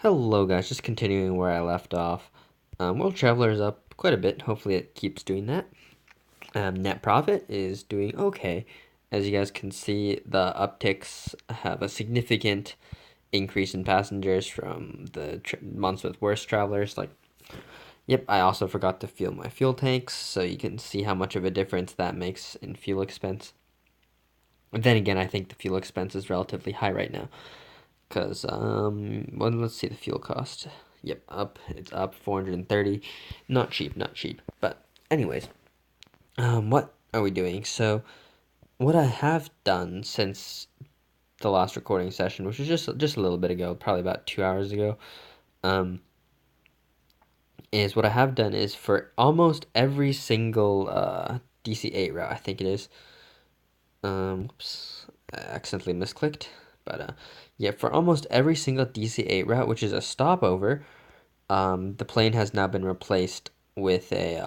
Hello guys, just continuing where I left off. World Traveler is up quite a bit. Hopefully it keeps doing that. Net profit is doing okay. As you guys can see, the upticks have a significant increase in passengers from the months with worse travelers. Yep, I also forgot to fuel my fuel tanks, so you can see how much of a difference that makes in fuel expense. But then again, I think the fuel expense is relatively high right now. Because, well, let's see the fuel cost. Yep, it's up 430. Not cheap, not cheap. But, anyways, what are we doing? So, what I have done since the last recording session, which was just a little bit ago, probably about 2 hours ago, um, is what I have done is for almost every single DC8 route, I think it is. Oops, I accidentally misclicked. But yeah, for almost every single DC8 route, which is a stopover, the plane has now been replaced with a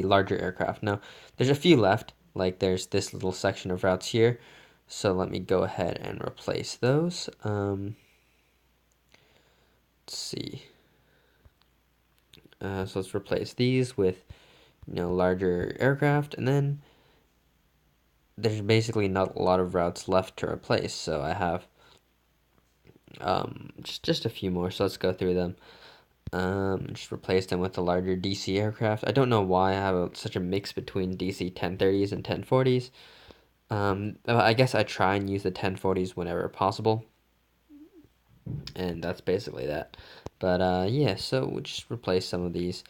larger aircraft. Now, there's a few left. Like there's this little section of routes here. So let me go ahead and replace those. Let's see. So let's replace these with larger aircraft, and then there's basically not a lot of routes left to replace. So I have just a few more. So let's go through them. Just replace them with the larger DC aircraft. I don't know why I have such a mix between DC 1030s and 1040s. I guess I try and use the 1040s whenever possible, and that's basically that. But yeah, so we'll just replace some of these.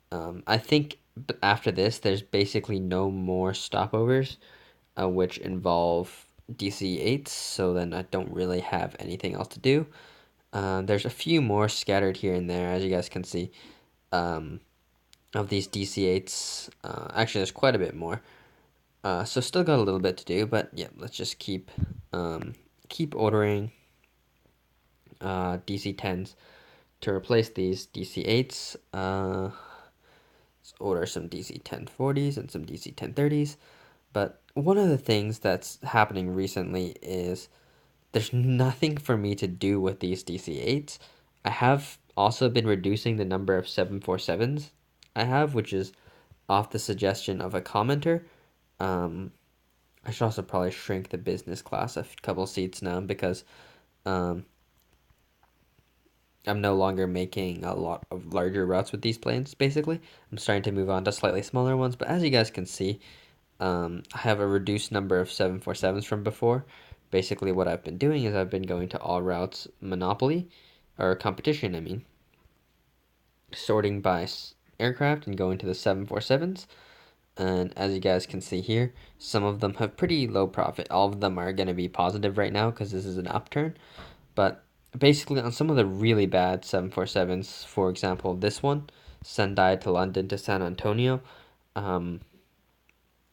I think after this, there's basically no more stopovers, which involve DC-8s, so then I don't really have anything else to do. There's a few more scattered here and there, as you guys can see, of these DC-8s. Actually, there's quite a bit more. So still got a little bit to do, but yeah, let's just keep ordering DC-10s to replace these DC-8s. Let's order some DC-1040s and some DC-1030s. But one of the things that's happening recently is there's nothing for me to do with these DC-8s. I have also been reducing the number of 747s I have, which is off the suggestion of a commenter. I should also probably shrink the business class a couple seats now because um, I'm no longer making a lot of larger routes with these planes, basically. I'm starting to move on to slightly smaller ones, but as you guys can see, I have a reduced number of 747s from before. Basically, what I've been doing is I've been going to all routes monopoly, or competition, I mean, sorting by aircraft and going to the 747s. And as you guys can see here, some of them have pretty low profit. All of them are going to be positive right now because this is an upturn. But basically, on some of the really bad 747s, for example, this one, Sendai to London to San Antonio,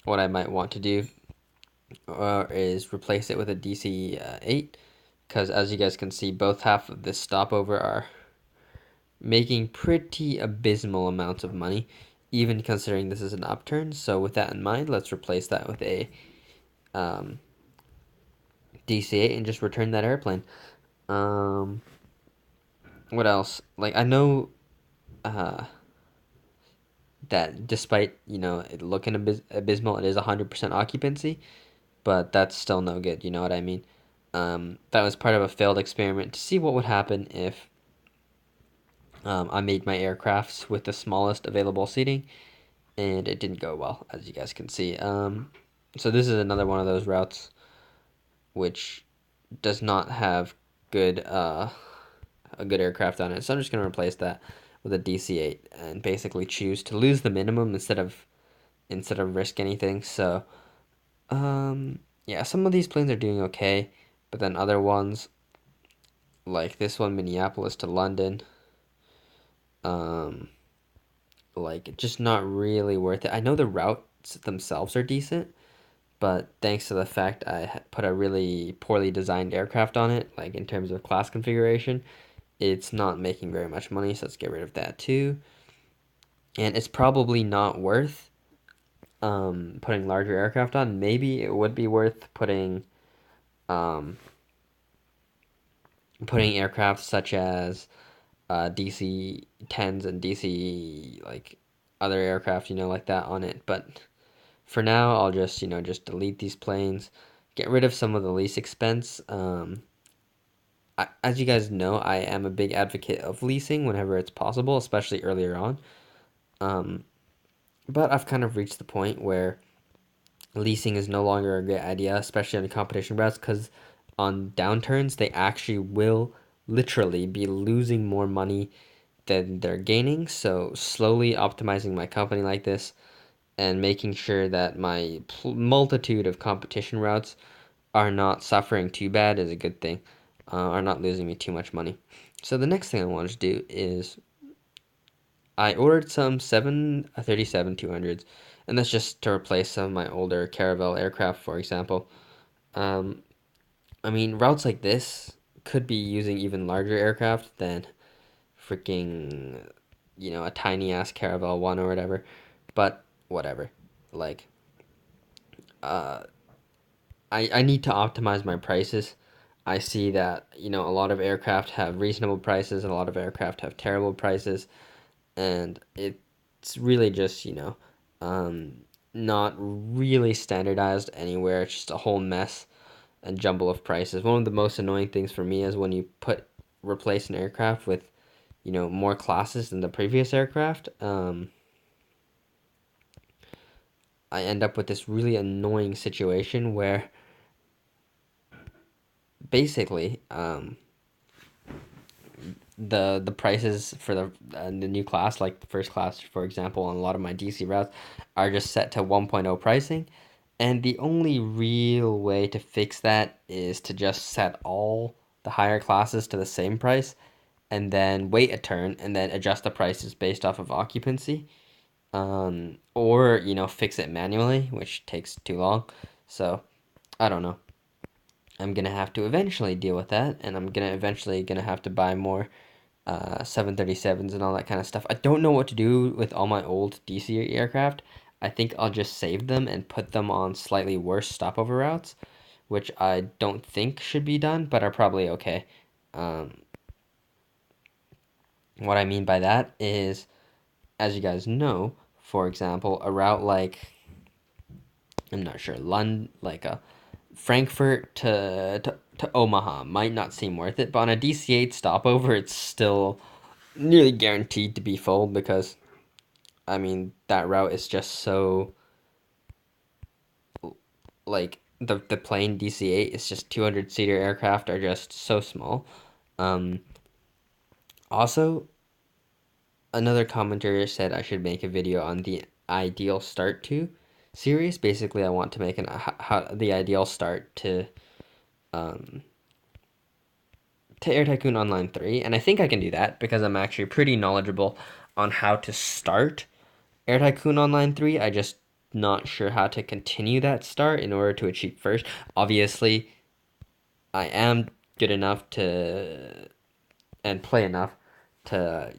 what I might want to do is replace it with a DC-8 because as you guys can see, both half of this stopover are making pretty abysmal amounts of money, even considering this is an upturn. So with that in mind, let's replace that with a DC-8 and just return that airplane. What else? Like, I know that despite, it looking abysmal, it is 100% occupancy, but that's still no good, you know what I mean? That was part of a failed experiment to see what would happen if I made my aircrafts with the smallest available seating, and it didn't go well, as you guys can see. So this is another one of those routes which does not have good a good aircraft on it. So I'm just going to replace that with a DC-8 and basically choose to lose the minimum instead of risk anything. So yeah, some of these planes are doing okay, but then other ones like this one, Minneapolis to London, um, like just not really worth it. I know the routes themselves are decent, but thanks to the fact I put a really poorly designed aircraft on it, like in terms of class configuration, it's not making very much money, so let's get rid of that too. And it's probably not worth putting larger aircraft on. Maybe it would be worth putting putting aircraft such as DC-10s and DC like other aircraft, like that on it. But for now, I'll just just delete these planes, get rid of some of the lease expense. As you guys know, I am a big advocate of leasing whenever it's possible, especially earlier on. Um, but I've kind of reached the point where leasing is no longer a great idea, especially on the competition routes, because on downturns, they actually will literally be losing more money than they're gaining. So, slowly optimizing my company like this and making sure that my multitude of competition routes are not suffering too bad is a good thing, are not losing me too much money. So, the next thing I wanted to do is I ordered some 737 200s, and that's just to replace some of my older Caravelle aircraft, for example. Um, I mean, routes like this could be using even larger aircraft than freaking, a tiny ass Caravelle 1 or whatever, but whatever. Like, uh, I need to optimize my prices. I see that, a lot of aircraft have reasonable prices and a lot of aircraft have terrible prices, and it's really just um, not really standardized anywhere. It's just a whole mess and jumble of prices. One of the most annoying things for me is when you replace an aircraft with more classes than the previous aircraft. I end up with this really annoying situation where basically the prices for the new class, like the first class, for example, on a lot of my DC routes, are just set to 1.0 pricing. And the only real way to fix that is to just set all the higher classes to the same price and then wait a turn and then adjust the prices based off of occupancy. Or, fix it manually, which takes too long. So, I don't know. I'm gonna have to eventually deal with that, and I'm gonna eventually gonna have to buy more 737s and all that kind of stuff. I don't know what to do with all my old DC aircraft. I think I'll just save them and put them on slightly worse stopover routes, which I don't think should be done, but are probably okay. Um, what I mean by that is, as you guys know, for example, a route like I'm not sure, London, like a Frankfurt to Omaha might not seem worth it, but on a DC-8 stopover, it's still nearly guaranteed to be full because I mean, that route is just so like the plane DC-8 is just 200-seater aircraft are just so small. Um, Also, another commenter said I should make a video on the ideal start to series. Basically, I want to make how the ideal start um to Air Tycoon Online 3, and I think I can do that because I'm actually pretty knowledgeable on how to start Air Tycoon Online 3. I just not sure how to continue that start in order to achieve first. Obviously, I am good enough to and play enough to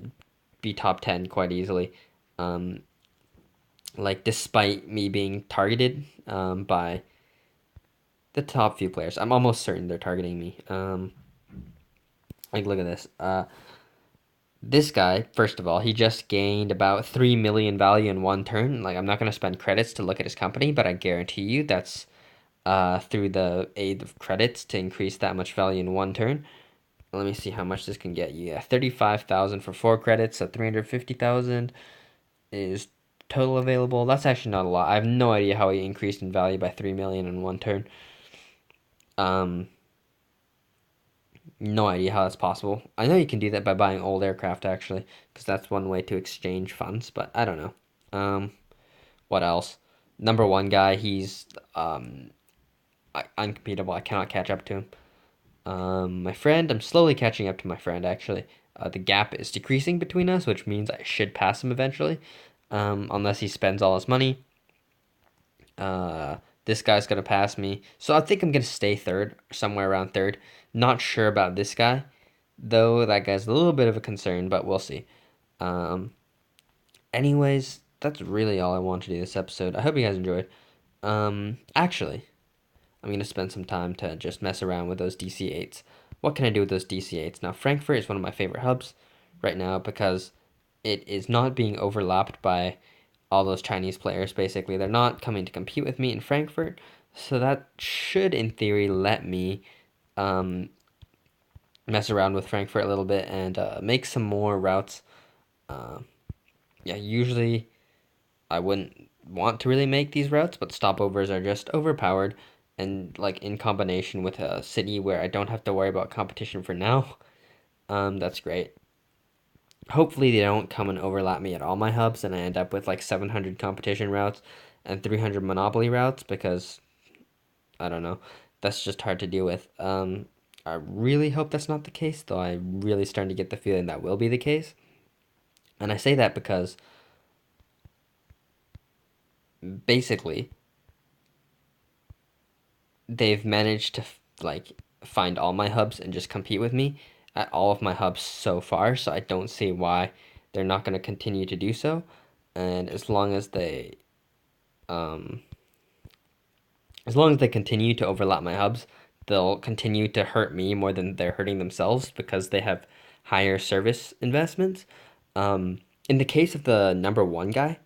be top 10 quite easily. Um, like despite me being targeted by the top few players, I'm almost certain they're targeting me. Like look at this. This guy, first of all, he just gained about 3 million value in one turn. Like, I'm not going to spend credits to look at his company, but I guarantee you that's through the aid of credits to increase that much value in one turn. Let me see how much this can get you. Yeah, 35,000 for 4 credits, so 350,000 is total available. That's actually not a lot. I have no idea how he increased in value by 3 million in one turn. Um, no idea how that's possible. I know you can do that by buying old aircraft actually, because that's one way to exchange funds, but I don't know. Um, what else? Number one guy, he's unbeatable. I cannot catch up to him. My friend, I'm slowly catching up to my friend actually. The gap is decreasing between us, which means I should pass him eventually, unless he spends all his money. Uh, this guy's gonna pass me, so I think I'm gonna stay third, somewhere around third. Not sure about this guy, though. That guy's a little bit of a concern, but we'll see. Um, Anyways, that's really all I want to do this episode. I hope you guys enjoyed. Actually, I'm gonna spend some time to just mess around with those DC-8s. what can I do with those DC8s? Now, Frankfurt is one of my favorite hubs right now because it is not being overlapped by all those Chinese players, basically. They're not coming to compete with me in Frankfurt, so that should, in theory, let me um, mess around with Frankfurt a little bit and make some more routes. Uh, yeah, usually I wouldn't want to really make these routes, but stopovers are just overpowered. And like in combination with a city where I don't have to worry about competition for now, that's great. Hopefully they don't come and overlap me at all my hubs, and I end up with like 700 competition routes and 300 monopoly routes because I don't know, that's just hard to deal with. I really hope that's not the case, though. I'm really starting to get the feeling that will be the case, and I say that because basically they've managed to like find all my hubs and just compete with me at all of my hubs so far. So I don't see why they're not going to continue to do so. And um, as long as they continue to overlap my hubs, they'll continue to hurt me more than they're hurting themselves because they have higher service investments. In the case of the number one guy,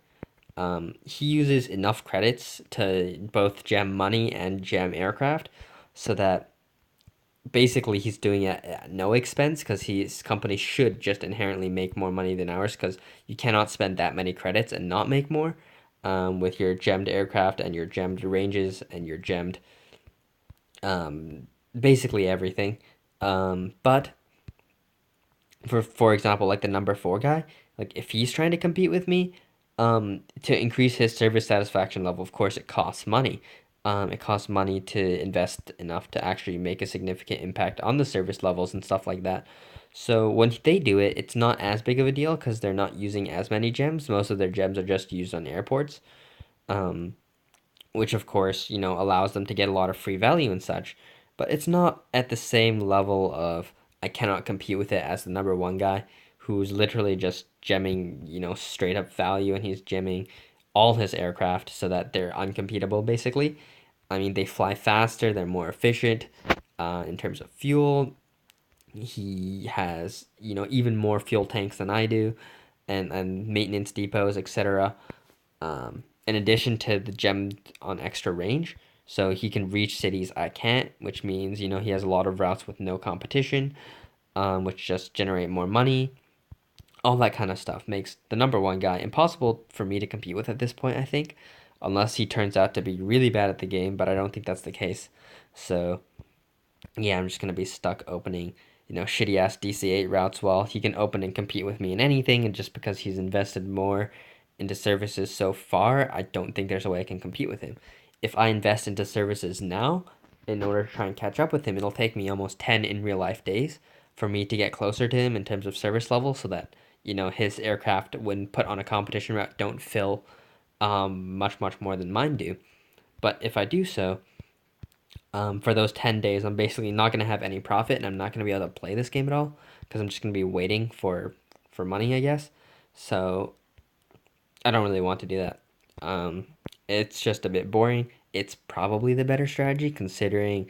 he uses enough credits to both gem money and gem aircraft so that basically he's doing it at no expense because his company should just inherently make more money than ours because you cannot spend that many credits and not make more with your gemmed aircraft and your gemmed ranges and your gemmed basically everything. But for example, like the number four guy, like if he's trying to compete with me, to increase his service satisfaction level, of course, it costs money. It costs money to invest enough to actually make a significant impact on the service levels and stuff like that. So when they do it, it's not as big of a deal because they're not using as many gems. Most of their gems are just used on airports, which of course, allows them to get a lot of free value and such. But it's not at the same level of I cannot compete with it as the number one guy who's literally just gemming, straight up value and he's gemming all his aircraft so that they're uncompetable basically. I mean, they fly faster, they're more efficient in terms of fuel. He has, even more fuel tanks than I do and maintenance depots, etc. In addition to the gem on extra range. So he can reach cities I can't, which means, he has a lot of routes with no competition, which just generate more money. All that kind of stuff makes the number one guy impossible for me to compete with at this point, I think, unless he turns out to be really bad at the game, but I don't think that's the case. So yeah, I'm just gonna be stuck opening, shitty ass DC8 routes while he can open and compete with me in anything. And just because he's invested more into services so far, I don't think there's a way I can compete with him. If I invest into services now in order to try and catch up with him, it'll take me almost 10 in real life days for me to get closer to him in terms of service level so that, his aircraft, when put on a competition route, don't fill much, much more than mine do. But if I do so, for those 10 days, I'm basically not going to have any profit and I'm not going to be able to play this game at all because I'm just going to be waiting for money, I guess. So I don't really want to do that. Um, it's just a bit boring. It's probably the better strategy considering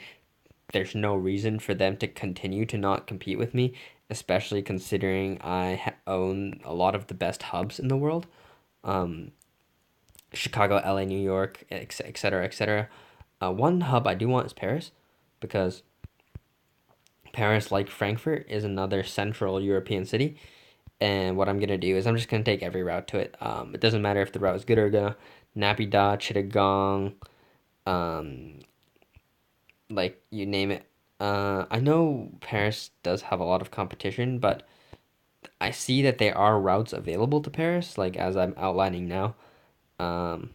there's no reason for them to continue to not compete with me, especially considering I own a lot of the best hubs in the world. Um, Chicago, LA, New York, etc., etc. One hub I do want is Paris because Paris, like Frankfurt, is another central European city. And what I'm gonna do is I'm just gonna take every route to it. It doesn't matter if the route is good or gonna Naypyidaw, Chittagong, um, like you name it. I know Paris does have a lot of competition, but I see that there are routes available to Paris, like as I'm outlining now. Um,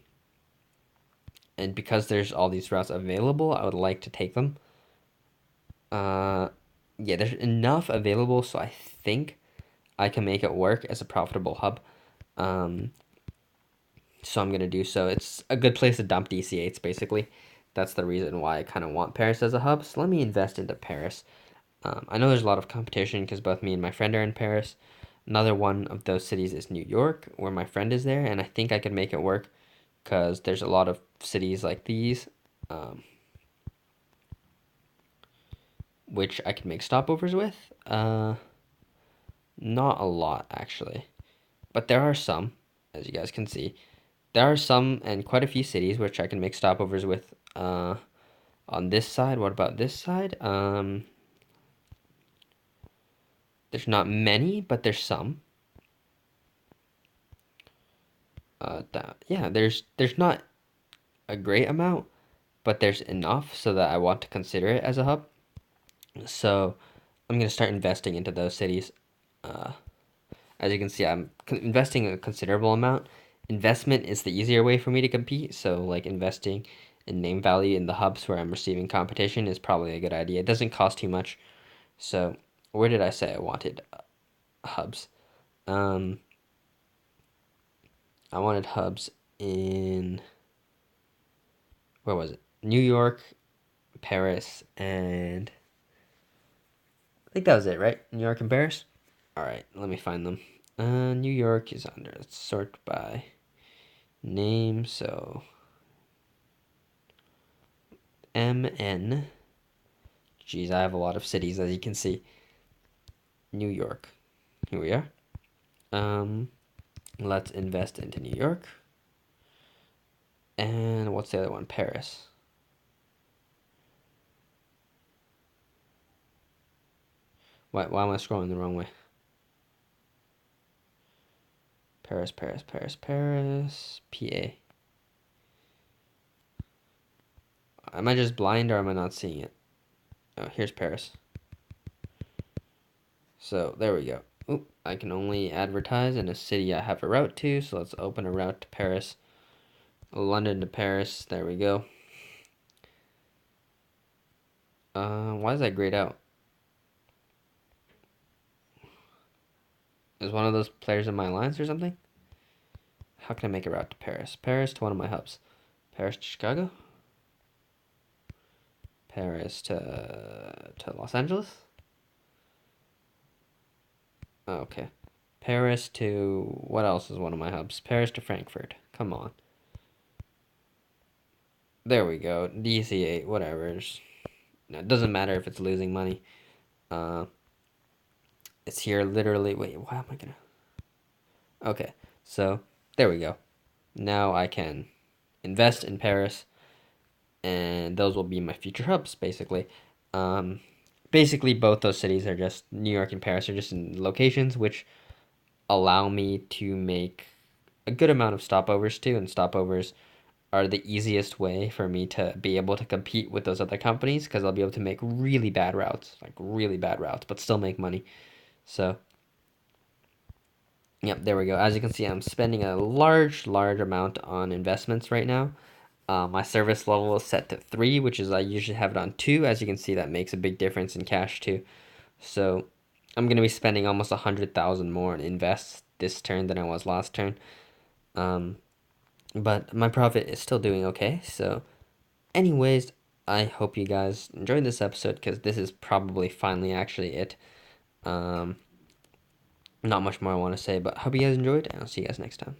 and because there's all these routes available, I would like to take them. Uh, yeah, there's enough available, so I think I can make it work as a profitable hub. Um, so I'm gonna do so. It's a good place to dump DC8s, basically. That's the reason why I kind of want Paris as a hub. So let me invest into Paris. I know there's a lot of competition because both me and my friend are in Paris. Another one of those cities is New York, where my friend is there, and I think I could make it work because there's a lot of cities like these. Um, which I can make stopovers with. Not a lot actually, but there are some, as you guys can see. There are some and quite a few cities which I can make stopovers with. On this side, what about this side? There's not many, but there's some. Yeah, there's not a great amount, but there's enough so that I want to consider it as a hub. So I'm gonna start investing into those cities. Uh, as you can see, I'm investing a considerable amount. Investment is the easier way for me to compete. So like investing in name value in the hubs where I'm receiving competition is probably a good idea. It doesn't cost too much. So where did I say I wanted hubs? Um, I wanted hubs in, where was it? New York, Paris, and I think that was it, right? New York and Paris? All right, let me find them. New York is under, let's sort by name. So MN. Geez, I have a lot of cities, as you can see. New York. Here we are. Um, let's invest into New York. And what's the other one? Paris. Why am I scrolling the wrong way? Paris, Paris, Paris, Paris, PA. Am I just blind or am I not seeing it? Oh, here's Paris. So there we go. Oop, I can only advertise in a city I have a route to, so let's open a route to Paris. London to Paris, there we go. Why is that grayed out? Is one of those players in my alliance or something? How can I make a route to Paris? Paris to one of my hubs. Paris to Chicago? Paris to Los Angeles? Oh, okay. Paris to, what else is one of my hubs? Paris to Frankfurt. Come on. There we go. DC8, whatever. It doesn't matter if it's losing money. Uh, it's here literally. Wait, why am I gonna? Okay, so there we go. Now I can invest in Paris, and those will be my future hubs, basically. Um, basically, both those cities are just New York and Paris are just in locations which allow me to make a good amount of stopovers too, and stopovers are the easiest way for me to be able to compete with those other companies because I'll be able to make really bad routes, like really bad routes, but still make money. So, yep, there we go. As you can see, I'm spending a large amount on investments right now. My service level is set to 3, which is I usually have it on 2. As you can see, that makes a big difference in cash too. So, I'm going to be spending almost 100,000 more on invest this turn than I was last turn. But my profit is still doing okay. So, anyways, I hope you guys enjoyed this episode because this is probably finally actually it. Um, not much more I want to say, but hope you guys enjoyed, and I'll see you guys next time.